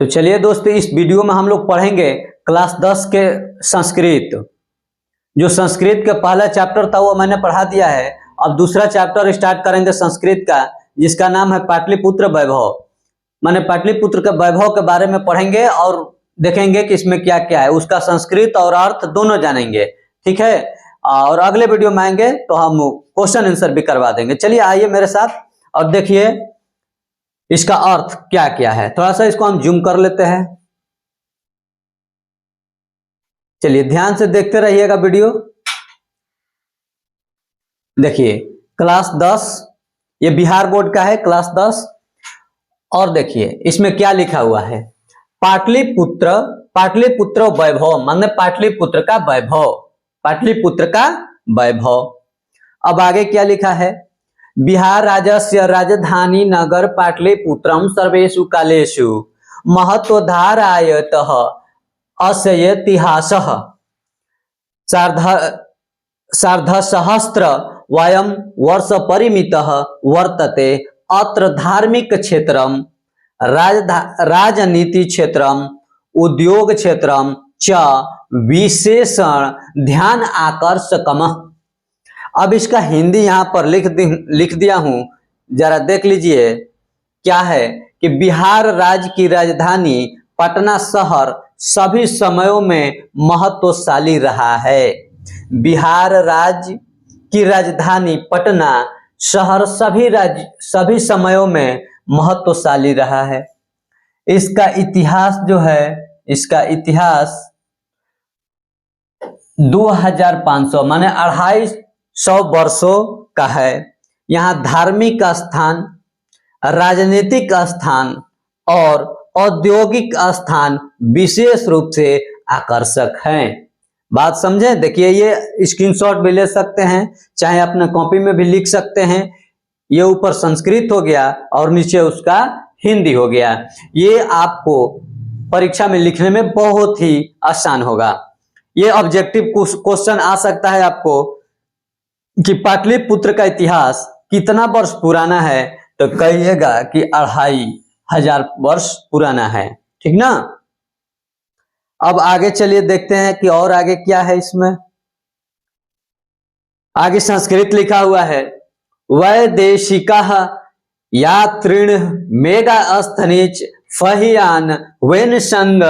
तो चलिए दोस्तों, इस वीडियो में हम लोग पढ़ेंगे क्लास 10 के संस्कृत। जो संस्कृत का पहला चैप्टर था वो मैंने पढ़ा दिया है। अब दूसरा चैप्टर स्टार्ट करेंगे संस्कृत का, जिसका नाम है पाटलिपुत्र वैभव। मैंने पाटलिपुत्र के वैभव के बारे में पढ़ेंगे और देखेंगे कि इसमें क्या क्या है, उसका संस्कृत और अर्थ दोनों जानेंगे। ठीक है, और अगले वीडियो में आएंगे तो हम क्वेश्चन आंसर भी करवा देंगे। चलिए आइए मेरे साथ और देखिए इसका अर्थ क्या क्या है। थोड़ा सा इसको हम जूम कर लेते हैं। चलिए ध्यान से देखते रहिएगा वीडियो। देखिए क्लास 10, ये बिहार बोर्ड का है, क्लास 10। और देखिए इसमें क्या लिखा हुआ है, पाटलिपुत्र, पाटलिपुत्र वैभव, माने पाटलिपुत्र का वैभव, पाटलिपुत्र का वैभव। अब आगे क्या लिखा है, बिहार राज्यस्य राजधानी नगर पाटलिपुत्रम सर्वेषु कालेषु महत्वधारायतः अस्य इतिहासः सार्धसहस्र वयं वर्ष परिमितः वर्तते। अत्र धार्मिक क्षेत्रम, राजनीति क्षेत्रम, उद्योग क्षेत्रम च विशेषण ध्यान आकर्षकम। अब इसका हिंदी यहाँ पर लिख दिया हूं, जरा देख लीजिए। क्या है कि बिहार राज्य की राजधानी पटना शहर सभी समयों में महत्वशाली रहा है। बिहार राज्य की राजधानी पटना शहर सभी समयों में महत्वशाली रहा है। इसका इतिहास जो है, इसका इतिहास 2500 माने 250 वर्षों का है। यहाँ धार्मिक स्थान, राजनीतिक स्थान और औद्योगिक स्थान विशेष रूप से आकर्षक हैं। बात समझे? देखिए ये स्क्रीनशॉट भी ले सकते हैं, चाहे अपने कॉपी में भी लिख सकते हैं। ये ऊपर संस्कृत हो गया और नीचे उसका हिंदी हो गया। ये आपको परीक्षा में लिखने में बहुत ही आसान होगा। ये ऑब्जेक्टिव क्वेश्चन आ सकता है आपको कि पाटलिपुत्र का इतिहास कितना वर्ष पुराना है, तो कहिएगा कि 2500 वर्ष पुराना है। ठीक ना। अब आगे चलिए देखते हैं कि और आगे क्या है इसमें। आगे संस्कृत लिखा हुआ है, वैदेशिका यात्रिण मेगास्थनीच फहियान वेनसंग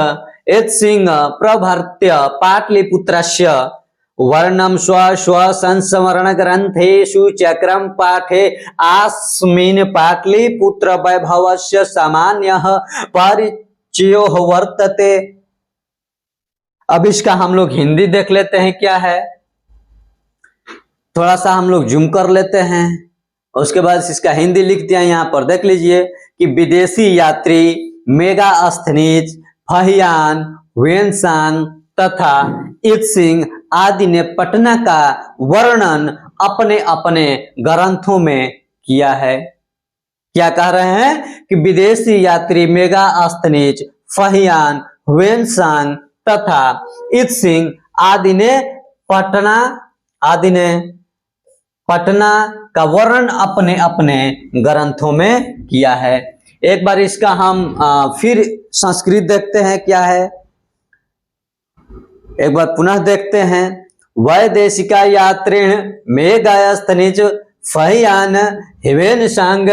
एत्सिंग प्रभर्त्य पाटलिपुत्रस्य वर्णम स्व संस्मरण ग्रंथेषु चक्रम पाठे आस्मिन् पाटलिपुत्र वैभवस्य सामान्यः परिचयो वर्तते। अब इसका हम लोग हिंदी देख लेते हैं क्या है। थोड़ा सा हम लोग जूम कर लेते हैं, उसके बाद इसका हिंदी लिख दिया यहाँ पर। देख लीजिए कि विदेशी यात्री मेगास्थनीज फहियान वेनसांग तथा इत्सिंग आदि ने पटना का वर्णन अपने अपने ग्रंथों में किया है। क्या कह रहे हैं कि विदेशी यात्री मेगास्थनीज फहियान वेनसांग तथा इत्सिंग आदि ने पटना का वर्णन अपने अपने ग्रंथों में किया है। एक बार इसका हम फिर संस्कृत देखते हैं क्या है। एक बार पुनः देखते हैं, वैदेशिका यात्रिण मेगास्थनीज फहियान हिवेनसांग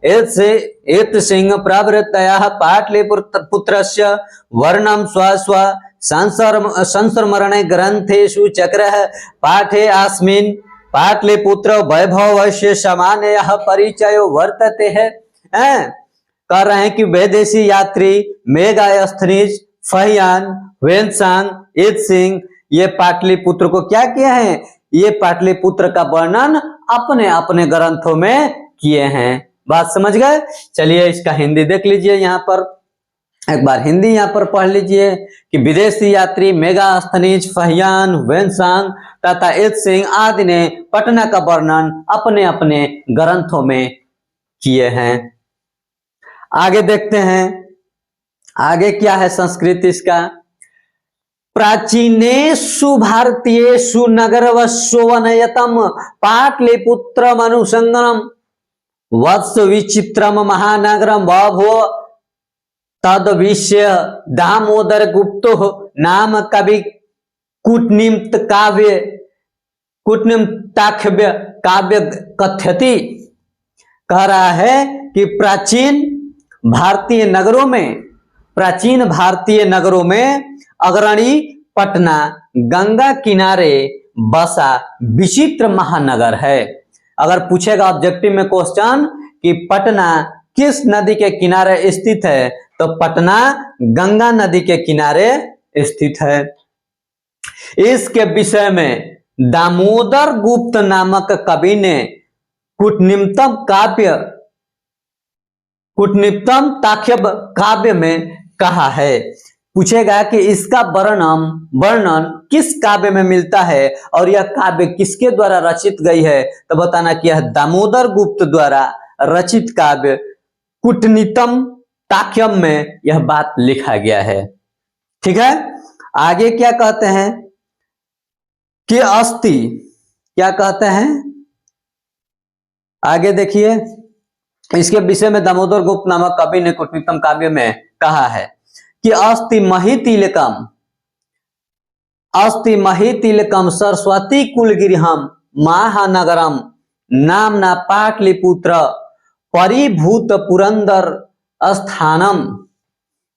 एत्सिंग प्रवृत्तयः पाटलिपुत्रस्य वर्णम स्व संस्मरणे ग्रंथेषु चक्रः पाठे अस्मिन् पाटलिपुत्र वैभवस्य सामान्यः परिचयो वर्तते है। कह रहे हैं कि विदेशी यात्री मेगास्थनीज फहियान वेनसांग इत्सिंग ये पाटलिपुत्र को क्या किए हैं, ये पाटलिपुत्र का वर्णन अपने अपने ग्रंथों में किए हैं। बात समझ गए? चलिए इसका हिंदी देख लीजिए यहाँ पर। एक बार हिंदी यहाँ पर पढ़ लीजिए कि विदेशी यात्री मेगास्थनीज फहियान वेनसांग तथा इत्सिंग आदि ने पटना का वर्णन अपने अपने ग्रंथों में किए हैं। आगे देखते हैं आगे क्या है संस्कृत इसका। प्राचीनेषु भारतीयेषु नगरवस्वनयतम पाटलिपुत्रम अनुसंगम वत्स विचित्रम महानगरम बभूव तद विषय दामोदर गुप्तो नाम कवि कूटनीत काव्य कूटनीताख्य काव्य कथ्यति। कह रहा है कि प्राचीन भारतीय नगरों में अग्रणी पटना गंगा किनारे बसा विचित्र महानगर है। अगर पूछेगा ऑब्जेक्टिव में क्वेश्चन कि पटना किस नदी के किनारे स्थित है, तो पटना गंगा नदी के किनारे स्थित है। इसके विषय में दामोदर गुप्त नामक कवि ने कूटनीतम ताख्य काव्य में कहा है। पूछेगा कि इसका वर्णन किस काव्य में मिलता है और यह काव्य किसके द्वारा रचित गई है, तो बताना कि यह दामोदर गुप्त द्वारा रचित काव्य कूटनीतम ताख्यम में यह बात लिखा गया है। ठीक है, आगे क्या कहते हैं कि अस्ति, क्या कहते हैं आगे देखिए। इसके विषय में दामोदर गुप्त नामक कवि ने कूटनीतम काव्य में कहा है कि अस्ति महितिलकम सरस्वती कुलगिरिहम महानगरम नामना पाटलिपुत्र परिभूत पुरंदर स्थानम।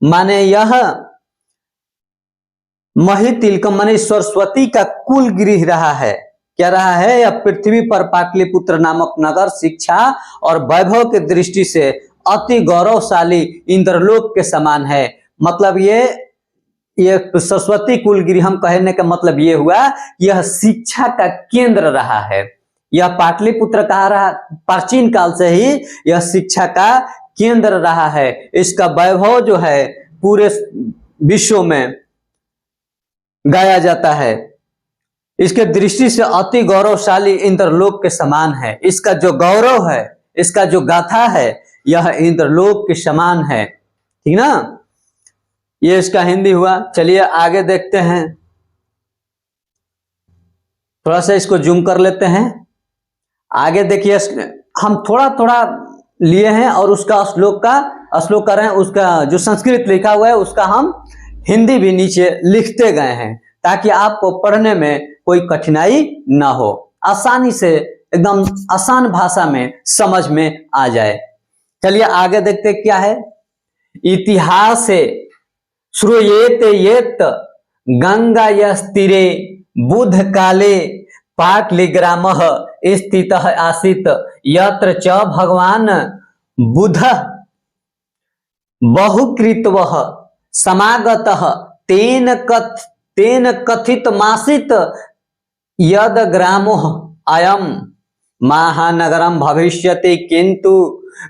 माने यह महितिलकम माने सरस्वती का कुल गृह रहा है। क्या रहा है? यह पृथ्वी पर पाटलिपुत्र नामक नगर शिक्षा और वैभव की दृष्टि से अति गौरवशाली इंद्रलोक के समान है। मतलब ये सरस्वती कुलगृहम कहने का मतलब ये हुआ, यह शिक्षा का केंद्र रहा है। यह पाटलिपुत्र कहा रहा, प्राचीन काल से ही यह शिक्षा का केंद्र रहा है। इसका वैभव जो है पूरे विश्व में गाया जाता है। इसके दृष्टि से अति गौरवशाली इंद्रलोक के समान है। इसका जो गौरव है, इसका जो गाथा है, यह इंद्रलोक के समान है। ठीक ना, ये इसका हिंदी हुआ। चलिए आगे देखते हैं, थोड़ा सा इसको जूम कर लेते हैं। आगे देखिए, हम थोड़ा थोड़ा लिए हैं और उसका श्लोक कर रहे हैं। उसका जो संस्कृत लिखा हुआ है उसका हम हिंदी भी नीचे लिखते गए हैं, ताकि आपको पढ़ने में कोई कठिनाई ना हो, आसानी से एकदम आसान भाषा में समझ में आ जाए। चलिए आगे देखते क्या है। इतिहास श्रूयेते येत गंगा यस्तीरे बुध काले पाटलिग्रामः स्थितः आसीत् यत्र च भगवान बुधः बहुकृतवः समागतः तेन कथितमासीत् यद ग्रामोः अयं महानगरं भविष्यति किन्तु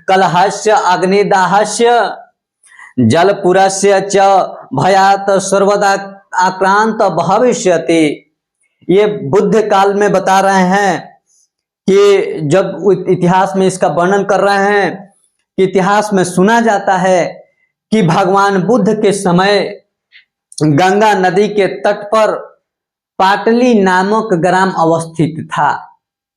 कलहस्य अग्निदाहस्य जलपुरस्य च भयात् सर्वदा आक्रांत भविष्यति। ये बुद्ध काल में बता रहे हैं कि जब इतिहास में इसका वर्णन कर रहे हैं कि इतिहास में सुना जाता है कि भगवान बुद्ध के समय गंगा नदी के तट पर पाटली नामक ग्राम अवस्थित था।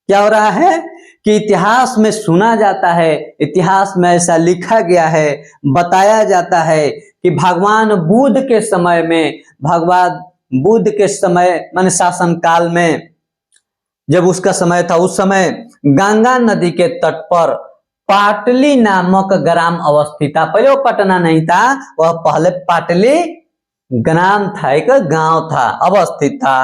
क्या हो रहा है कि इतिहास में सुना जाता है, इतिहास में ऐसा लिखा गया है, बताया जाता है कि भगवान बुद्ध के समय में, भगवान बुद्ध के समय माने शासन काल में जब उसका समय था, उस समय गंगा नदी के तट पर पाटली नामक ग्राम अवस्थित था। पहले वो पटना नहीं था, वह पहले पाटली ग्राम था, एक गांव था, अवस्थित था।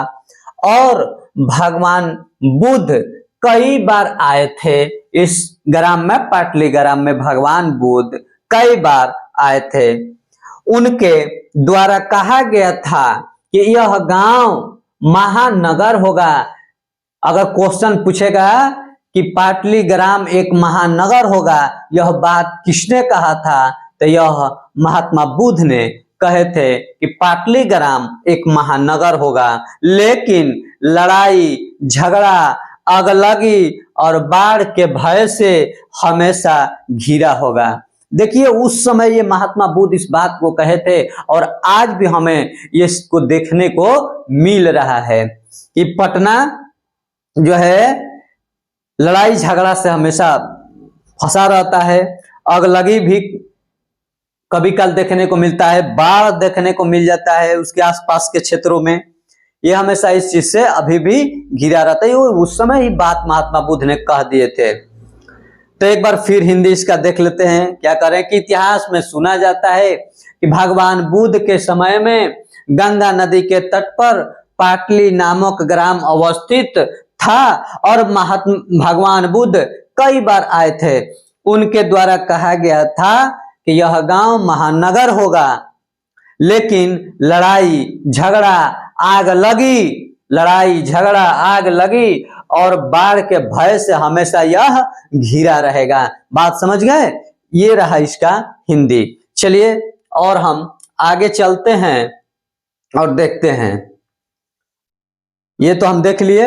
और भगवान बुद्ध कई बार आए थे इस ग्राम में, पाटली ग्राम में भगवान बुद्ध कई बार आए थे। उनके द्वारा कहा गया था कि यह गांव महानगर होगा। अगर क्वेश्चन पूछेगा कि पाटली ग्राम एक महानगर होगा, यह बात किसने कहा था, तो यह महात्मा बुद्ध ने कहे थे कि पाटली ग्राम एक महानगर होगा, लेकिन लड़ाई झगड़ा अगलगी और बाढ़ के भय से हमेशा घिरा होगा। देखिए उस समय ये महात्मा बुद्ध इस बात को कहे थे और आज भी हमें इसको देखने को मिल रहा है कि पटना जो है लड़ाई झगड़ा से हमेशा फंसा रहता है, अगलगी भी कभी काल देखने को मिलता है, बाढ़ देखने को मिल जाता है उसके आसपास के क्षेत्रों में। ये हमेशा इस चीज से अभी भी घिरा रहता है। उस समय ही बात महात्मा बुद्ध ने कह दिए थे। तो एक बार फिर हिंदी इसका देख लेते हैं। क्या करें कि इतिहास में सुना जाता है कि भगवान बुद्ध के समय में गंगा नदी के तट पर पाटली नामक ग्राम अवस्थित था और भगवान बुद्ध कई बार आए थे। उनके द्वारा कहा गया था कि यह गांव महानगर होगा, लेकिन लड़ाई झगड़ा आग लगी और बाढ़ के भय से हमेशा यह घिरा रहेगा। बात समझ गए? ये रहा इसका हिंदी। चलिए और हम आगे चलते हैं और देखते हैं। ये तो हम देख लिए,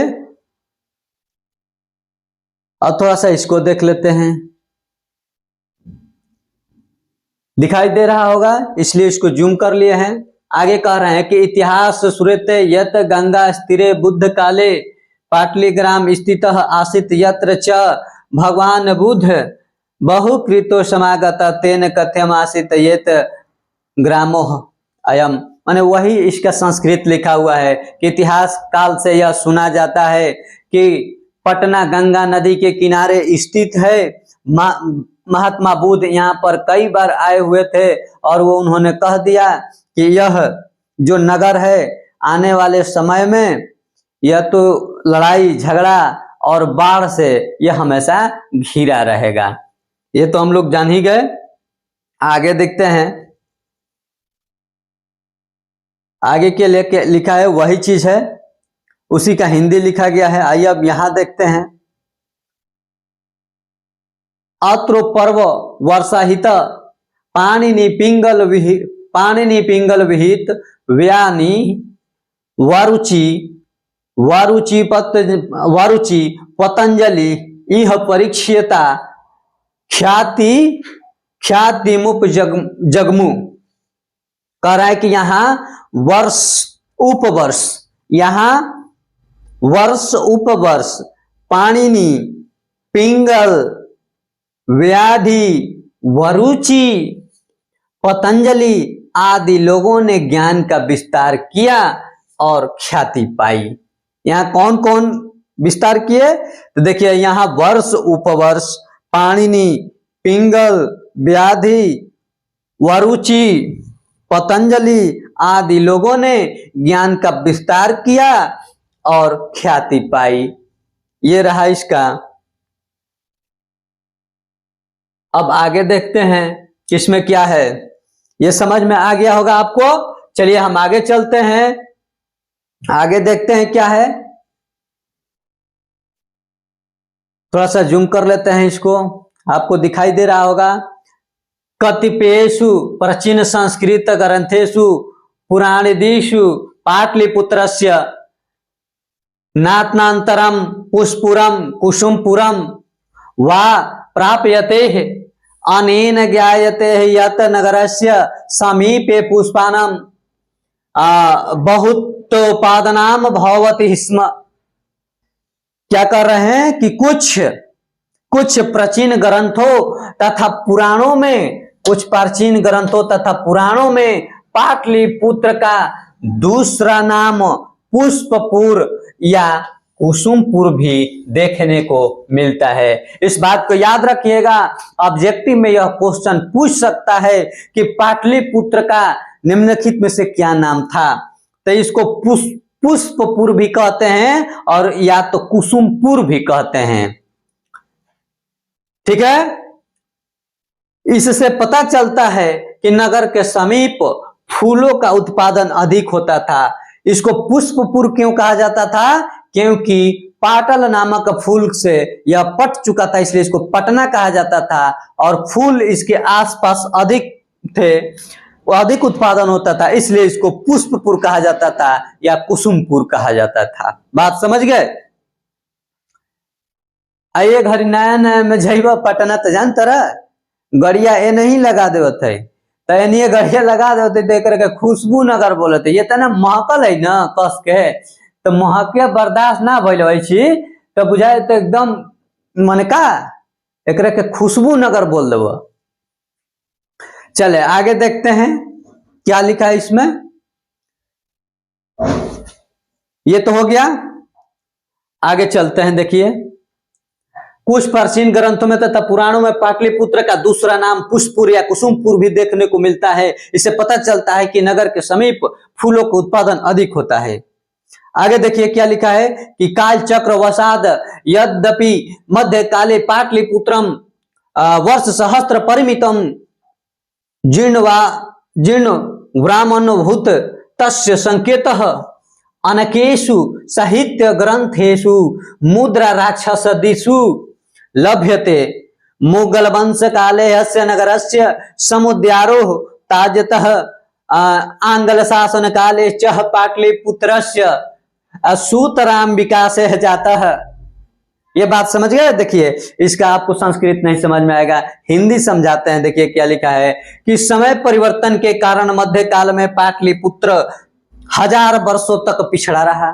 अब थोड़ा सा इसको देख लेते हैं। दिखाई दे रहा होगा इसलिए इसको जूम कर लिए हैं। आगे कह रहे हैं कि इतिहास श्रूयते यत गंगा स्थिरे बुद्ध काले पाटलीग्राम स्थित आसीत यत्र च भगवान बुद्ध बहुकृतो समागत तेन कथ्यम आसीत येत ग्रामो अयम। माने वही इसका संस्कृत लिखा हुआ है कि इतिहास काल से यह सुना जाता है कि पटना गंगा नदी के किनारे स्थित है। महात्मा बुद्ध यहाँ पर कई बार आए हुए थे और वो उन्होंने कह दिया कि यह जो नगर है आने वाले समय में यह तो लड़ाई झगड़ा और बाढ़ से यह हमेशा घिरा रहेगा। ये तो हम लोग जान ही गए। आगे देखते हैं, आगे के लेके लिखा है वही चीज है, उसी का हिंदी लिखा गया है। आइए अब यहां देखते हैं। अत्रो पर्व वर्षाहित पाणिनि पिंगल विहित व्यानि वारुचि पतंजलि इह परीक्षिता ख्याति मुप जगमु। कह रहा है कि यहाँ वर्ष उपवर्ष पाणिनि पिंगल व्याधि वरुचि पतंजलि आदि लोगों ने ज्ञान का विस्तार किया और ख्याति पाई। यहाँ कौन कौन विस्तार किए? तो देखिए यहाँ वर्ष उपवर्ष पाणिनि पिंगल व्याधि वरुचि पतंजलि आदि लोगों ने ज्ञान का विस्तार किया और ख्याति पाई। ये रहा इसका। अब आगे देखते हैं इसमें क्या है। ये समझ में आ गया होगा आपको। चलिए हम आगे चलते हैं, आगे देखते हैं क्या है। थोड़ा सा जूम कर लेते हैं इसको, आपको दिखाई दे रहा होगा। कतिपयेषु प्राचीन संस्कृत ग्रंथेषु पुराणेषु पाटलिपुत्रस्य नात्नान्तरम पुष्पुरम कुसुमपुरम वा प्राप्यते अनेन ज्ञायते यत् नगरस्य समीपे पुष्पाणां बहुतोपादनाम भवति स्म। क्या कर रहे हैं कि कुछ प्राचीन ग्रंथों तथा पुराणों में पाटलिपुत्र का दूसरा नाम पुष्पपुर या कुसुमपुर भी देखने को मिलता है। इस बात को याद रखिएगा, ऑब्जेक्टिव में यह क्वेश्चन पूछ सकता है कि पाटलिपुत्र का निम्नलिखित में से क्या नाम था। तो इसको पुष्पपुर भी कहते हैं और या तो कुसुमपुर भी कहते हैं। ठीक है, इससे पता चलता है कि नगर के समीप फूलों का उत्पादन अधिक होता था। इसको पुष्पपुर क्यों कहा जाता था? क्योंकि पाटल नामक फूल से यह पट चुका था, इसलिए इसको पटना कहा जाता था और फूल इसके आसपास अधिक थे, वो अधिक उत्पादन होता था, इसलिए इसको पुष्पपुर कहा जाता था या कुसुमपुर कहा जाता था। बात समझ गए? आइए घर नया नया में जइबा पटना तो जानता रहा गड़िया ए नहीं लगा देते तो एनिए गड़िया लगा देते देख के खुशबू नगर बोलते। ये तना महकल है ना कस के, तो महके बर्दाश्त ना भइल तो बुझाए तो एकदम मन का एक के खुशबू नगर बोल देव। चले आगे देखते हैं क्या लिखा है इसमें। ये तो हो गया, आगे चलते हैं। देखिए कुछ प्राचीन ग्रंथों में तथा पुराणों में पाटलिपुत्र का दूसरा नाम पुष्पुर या कुसुमपुर भी देखने को मिलता है। इससे पता चलता है कि नगर के समीप फूलों का उत्पादन अधिक होता है। आगे देखिए क्या लिखा है कि काल चक्र वसाद यद्यपि मध्य काले पाटलिपुत्रम वर्ष सहस्त्र परिमितम जीर्ण ब्राह्मणभूत तस्य संकेतः अनेकेषु साहित्य ग्रंथेषु मुद्रा राक्षसदिषु लभ्यते। मुगल वंश काले अस्य नगरस्य समुद्यारोह ताजतः आंग्ल शासन काले च पाटलिपुत्रस्य सूतराम विकासः जातः। ये बात समझ गए। देखिए इसका आपको संस्कृत नहीं समझ में आएगा, हिंदी समझाते हैं। देखिए क्या लिखा है कि समय परिवर्तन के कारण मध्यकाल में पाटलिपुत्र 1000 वर्षों तक पिछड़ा रहा।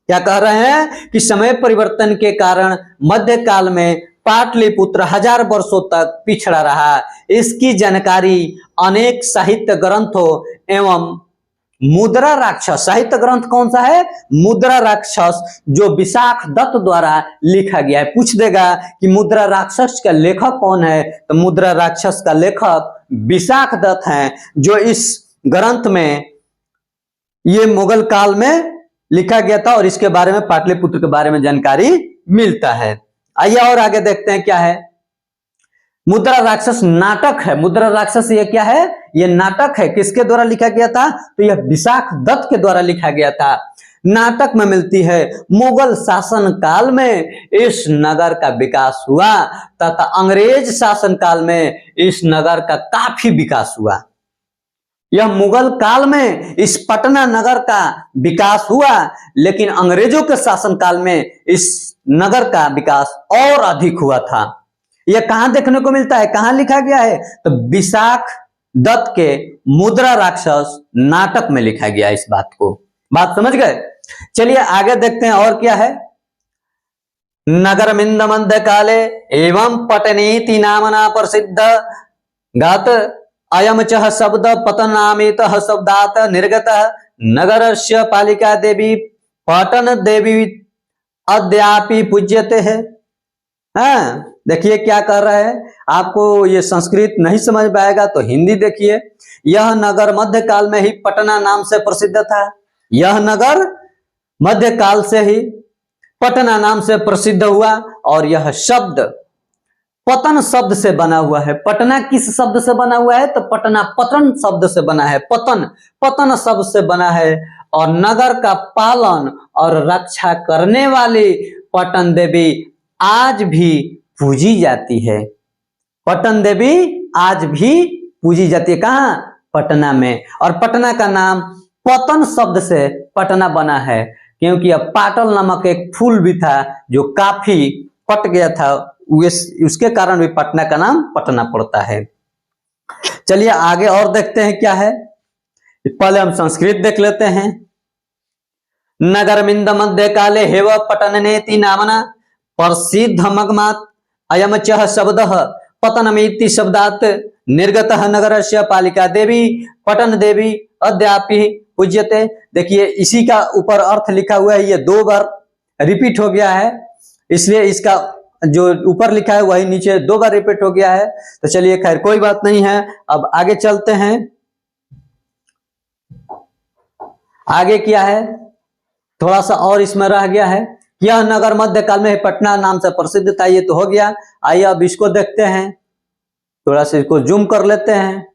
क्या कह रहे हैं कि समय परिवर्तन के कारण मध्यकाल में पाटलिपुत्र 1000 वर्षों तक पिछड़ा रहा। इसकी जानकारी अनेक साहित्य ग्रंथों एवं मुद्रा राक्षस, साहित्य ग्रंथ कौन सा है? मुद्रा राक्षस, जो विशाख दत्त द्वारा लिखा गया है। पूछ देगा कि मुद्रा राक्षस का लेखक कौन है, तो मुद्रा राक्षस का लेखक विशाख दत्त हैं, जो इस ग्रंथ में ये मुगल काल में लिखा गया था और इसके बारे में पाटलिपुत्र के बारे में जानकारी मिलता है। आइए और आगे देखते हैं क्या है। मुद्रा राक्षस नाटक है। मुद्रा राक्षस ये क्या है? ये नाटक है। किसके द्वारा लिखा गया था? तो यह विशाख दत्त के द्वारा लिखा गया था। नाटक में मिलती है मुगल शासन काल में इस नगर का विकास हुआ तथा अंग्रेज शासन काल में इस नगर का काफी विकास हुआ। यह मुगल काल में इस पटना नगर का विकास हुआ, लेकिन अंग्रेजों के शासन काल में इस नगर का विकास और अधिक हुआ था। यह कहां देखने को मिलता है, कहां लिखा गया है? तो विशाख दत्त के मुद्रा राक्षस नाटक में लिखा गया इस बात को। बात समझ गए? चलिए आगे देखते हैं और क्या है। नगरमिंद मध्य काले एवं पटनीति नामना प्रसिद्ध गात अयम च शब्द पतनामितः शब्दात् निर्गतः नगरस्य पालिका देवी पटन देवी अद्यापि पूज्यते है। हाँ देखिए क्या कर रहा है। आपको ये संस्कृत नहीं समझ में आएगा तो हिंदी देखिए। यह नगर मध्यकाल में ही पटना नाम से प्रसिद्ध था। यह नगर मध्यकाल से ही पटना नाम से प्रसिद्ध हुआ और यह शब्द पतन शब्द से बना हुआ है। पटना किस शब्द से बना हुआ है? तो पटना पतन शब्द से बना है। पतन पतन शब्द से बना है और नगर का पालन और रक्षा करने वाली पटन देवी आज भी पूजी जाती है। पटन देवी आज भी पूजी जाती है। कहाँ? पटना में। और पटना का नाम पतन शब्द से पटना बना है, क्योंकि अब पाटल नामक एक फूल भी था जो काफी पट गया था, उसके कारण भी पटना का नाम पटना पड़ता है। चलिए आगे और देखते हैं क्या है। पहले हम संस्कृत देख लेते हैं। नगरमिंद मध्य काले हेव पटननेति नामना प्रसिद्ध मगमात अयम च शब्दः पतनमिति शब्दात् निर्गतः नगरस्य पालिका देवी पटन देवी अद्यापि पूज्यते। देखिए इसी का ऊपर अर्थ लिखा हुआ है, ये 2 बार रिपीट हो गया है, इसलिए इसका जो ऊपर लिखा है वही नीचे 2 बार रिपीट हो गया है। तो चलिए खैर कोई बात नहीं है। अब आगे चलते हैं। आगे क्या है, थोड़ा सा और इसमें रह गया है। यह नगर मध्यकाल में पटना नाम से प्रसिद्ध था, ये तो हो गया। आइए अब इसको देखते हैं, थोड़ा सा इसको जूम कर लेते हैं,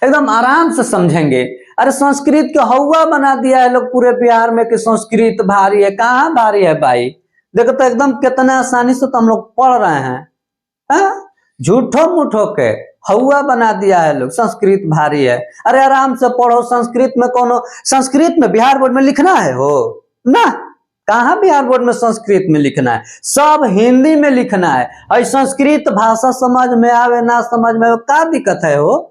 एकदम आराम से समझेंगे। अरे संस्कृत को हवा बना दिया है लोग पूरे बिहार में कि संस्कृत भारी है। कहाँ भारी है भाई? देखो तो एकदम कितना आसानी से तो हम लोग पढ़ रहे हैं। झूठो मुठो के हवा बना दिया है लोग, संस्कृत भारी है। अरे आराम से पढ़ो। संस्कृत में कोनो, संस्कृत में बिहार बोर्ड में लिखना है हो ना? कहाँ बिहार बोर्ड में संस्कृत में लिखना है? सब हिंदी में लिखना है। और संस्कृत भाषा समझ में आवे ना समझ में, क्या दिक्कत है हो?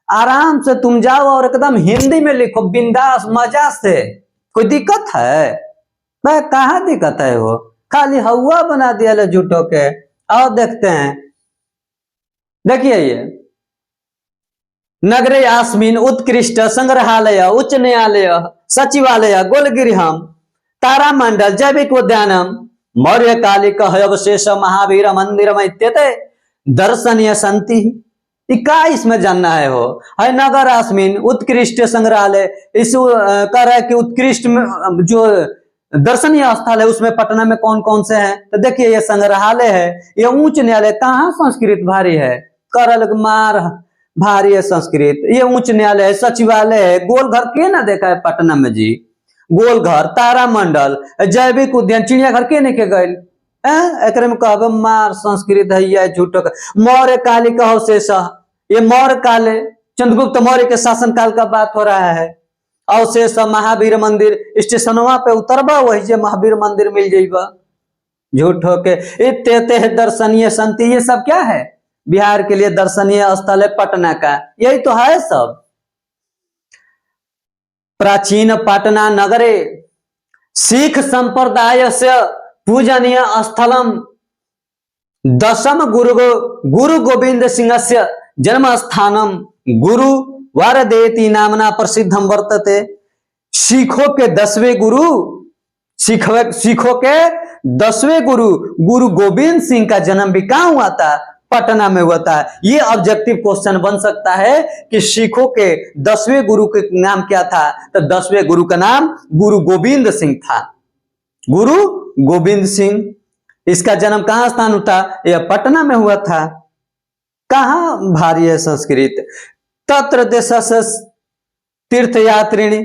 आराम से तुम जाओ और एकदम हिंदी में लिखो, बिंदास मजा से। कोई दिक्कत है? भाई कहाँ दिक्कत है हो? खाली हवा बना दिया ले झूठो के। और देखते हैं, देखिए ये नगरे अस्मिन् उत्कृष्ट संग्रहालय उच्च न्यायालय सचिवालय गोलगृहम तारामंडल जैविक उद्यानम मौर्यकालिक अवशेष महावीर मंदिर इत्येते दर्शनीय संति। क्या इसमें जानना है हो है नगर अस्मिन उत्कृष्ट संग्रहालय, इस कह रहा है कि उत्कृष्ट जो दर्शनीय स्थल है उसमें पटना में कौन कौन से हैं। तो देखिए ये संग्रहालय है, ये उच्च न्यायालय, कहाँ संस्कृत भारी है, करल मार भारी है संस्कृत, ये उच्च न्यायालय है, सचिवालय है, गोलघर के ना देखा है पटना में जी, गोलघर तारामंडल जैविक उद्यान चिड़ियाघर के नहीं के गए एक में कहब मार संस्कृत है ये झूठो। मौर्य कालिक अवशेष, ये मौर्य काल चंद्रगुप्त मौर्य के शासन काल का बात हो रहा है। अवशेष महावीर मंदिर, स्टेशनवा पे उतरबा वही जे महावीर मंदिर मिल जाइबा झूठो के। इत्ते दर्शनीय संति, ये सब क्या है, बिहार के लिए दर्शनीय स्थल है पटना का, यही तो है सब। प्राचीन पटना नगरे सिख संप्रदाय से पूजनीय स्थलम दशम गुरु गोविंद सिंह से जन्म स्थानम गुरु वारदेती नामना प्रसिद्धम वर्तते। सिखों के 10वें गुरु, सिखों के 10वें गुरु गोविंद सिंह का जन्म भी कहाँ हुआ था, पटना में हुआ था। ये ऑब्जेक्टिव क्वेश्चन बन सकता है कि सिखों के 10वें गुरु के नाम क्या था, तो 10वें गुरु का नाम गुरु गोविंद सिंह था, गुरु गोविंद सिंह। इसका जन्म कहां स्थान होता, यह पटना में हुआ था। कहां भारी है संस्कृत। तत्र देशस्य तीर्थयात्रिणी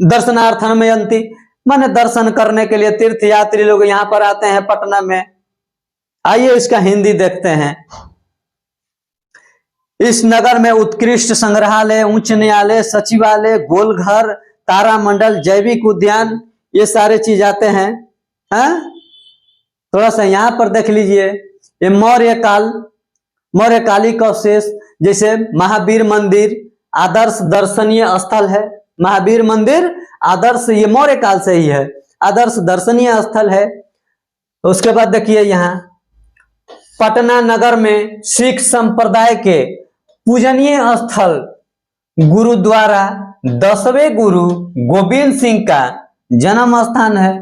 दर्शनार्थमयंती, माने दर्शन करने के लिए तीर्थयात्री लोग यहां पर आते हैं पटना में। आइए इसका हिंदी देखते हैं। इस नगर में उत्कृष्ट संग्रहालय, उच्च न्यायालय, सचिवालय, गोलघर, तारामंडल, जैविक उद्यान, ये सारे चीज आते हैं। थोड़ा सा यहां पर देख लीजिए, ये मौर्यकालिक अवशेष, जैसे महावीर मंदिर आदर्श दर्शनीय स्थल है। महावीर मंदिर आदर्श, ये मौर्य काल से ही है, आदर्श दर्शनीय स्थल है। उसके बाद देखिए यहाँ पटना नगर में सिख संप्रदाय के पूजनीय स्थल गुरुद्वारा 10वें गुरु गोविंद सिंह का जन्म स्थान है।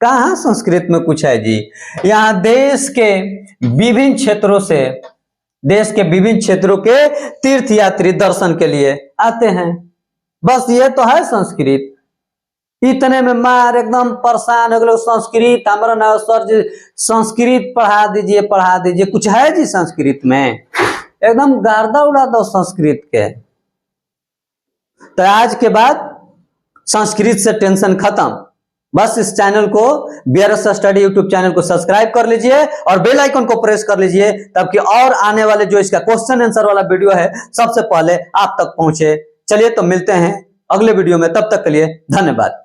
कहाँ संस्कृत में कुछ है जी। यहाँ देश के विभिन्न क्षेत्रों के तीर्थयात्री दर्शन के लिए आते हैं। बस ये तो है संस्कृत। इतने में मार एकदम परेशान हो गए संस्कृत, हमारा ना सर जी संस्कृत पढ़ा दीजिए, कुछ है जी संस्कृत में, एकदम गार्दा उड़ा दो संस्कृत के। तो आज के बाद संस्कृत से टेंशन खत्म। बस इस चैनल को बीआरएस स्टडी यूट्यूब चैनल को सब्सक्राइब कर लीजिए और बेल आइकन को प्रेस कर लीजिए, ताकि और आने वाले जो इसका क्वेश्चन आंसर वाला वीडियो है सबसे पहले आप तक पहुंचे। चलिए तो मिलते हैं अगले वीडियो में, तब तक के लिए धन्यवाद।